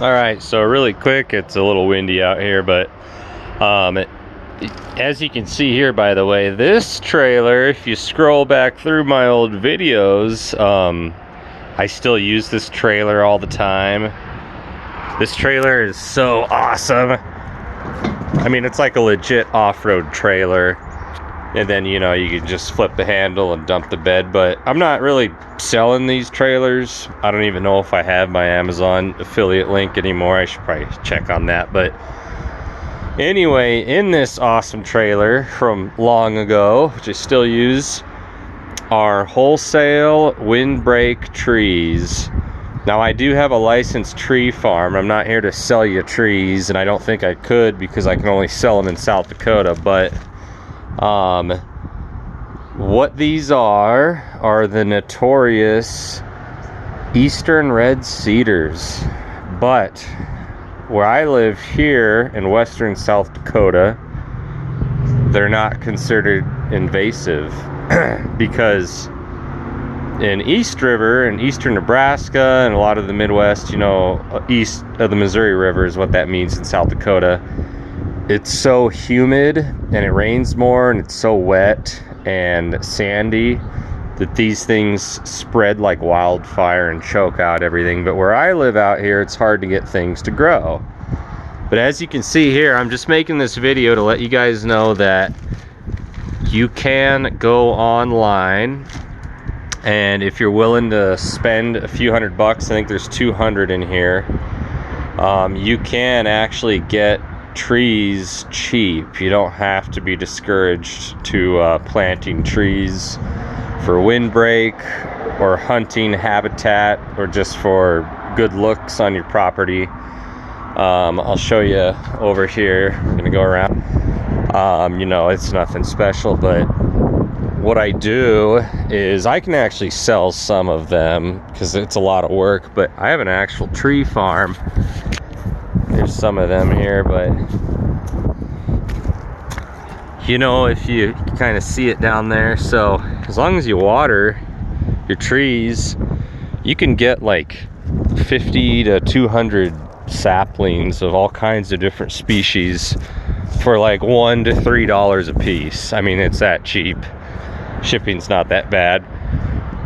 All right, so really quick, it's a little windy out here, but as you can see here, by the way, this trailer, if you scroll back through my old videos, I still use this trailer all the time. This trailer is so awesome. I mean, it's like a legit off-road trailer. And then, you know, you can just flip the handle and dump the bed. But I'm not really selling these trailers. I don't even know if I have my Amazon affiliate link anymore. I should probably check on that. But anyway, in this awesome trailer from long ago, which I still use, are Wholesale Windbreak trees. Now, I do have a licensed tree farm. I'm not here to sell you trees, and I don't think I could because I can only sell them in South Dakota. But what these are the notorious Eastern red cedars. But where I live here in western South Dakota, they're not considered invasive because in East River and eastern Nebraska and a lot of the Midwest, you know, east of the Missouri River is what that means in South Dakota. It's so humid and it rains more and it's so wet and sandy that these things spread like wildfire and choke out everything. But where I live out here, it's hard to get things to grow. But as you can see here, I'm just making this video to let you guys know that you can go online, and if you're willing to spend a few $100, I think there's 200 in here, you can actually get trees cheap. You don't have to be discouraged to planting trees for windbreak or hunting habitat or just for good looks on your property. I'll show you over here. I'm gonna go around. You know, it's nothing special, but what I do is I can actually sell some of them because it's a lot of work, but I have an actual tree farm. There's some of them here, but you know, if you kind of see it down there, so as long as you water your trees, you can get like 50 to 200 saplings of all kinds of different species for like $1 to $3 a piece. I mean, it's that cheap. Shipping's not that bad.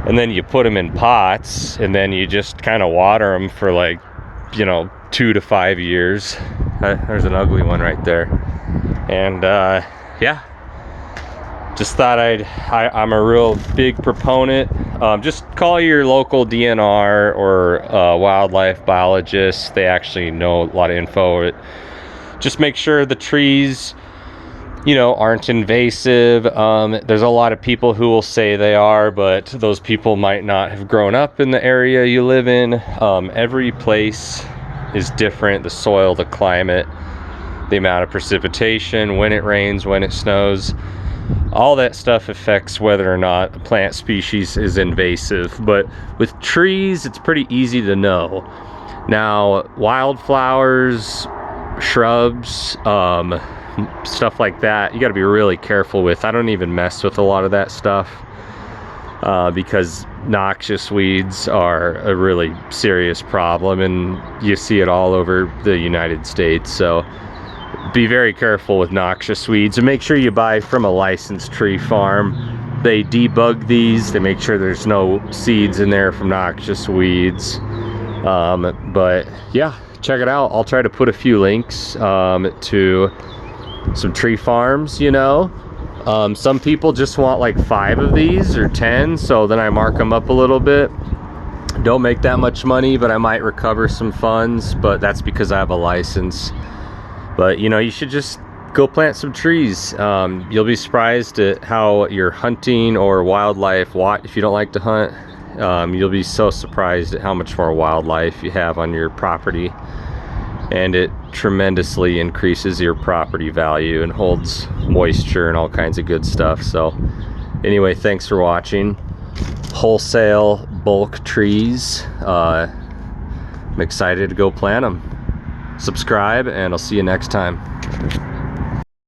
And then you put them in pots and then you just kind of water them for like, you know, 2 to 5 years. There's an ugly one right there. And yeah, just thought I'm a real big proponent. Just call your local DNR or wildlife biologist. They actually know a lot of info. Just make sure the trees, you know, aren't invasive. There's a lot of people who will say they are, but those people might not have grown up in the area you live in. Every place is different. The soil, the climate, the amount of precipitation, when it rains, when it snows, all that stuff affects whether or not a plant species is invasive. But with trees, it's pretty easy to know. Now, wildflowers, shrubs, stuff like that, you got to be really careful with. I don't even mess with a lot of that stuff because noxious weeds are a really serious problem, and you see it all over the United States. So be very careful with noxious weeds, and make sure you buy from a licensed tree farm. They debug these, they make sure there's no seeds in there from noxious weeds. But yeah, check it out. I'll try to put a few links to some tree farms, you know. Some people just want like 5 of these or 10, so then I mark them up a little bit. Don't make that much money, but I might recover some funds, but that's because I have a license. But you know, you should just go plant some trees. You'll be surprised at how your hunting or wildlife, if you don't like to hunt, you'll be so surprised at how much more wildlife you have on your property. And it tremendously increases your property value and holds moisture and all kinds of good stuff. So anyway, thanks for watching. Wholesale bulk trees. I'm excited to go plant them. Subscribe, and I'll see you next time.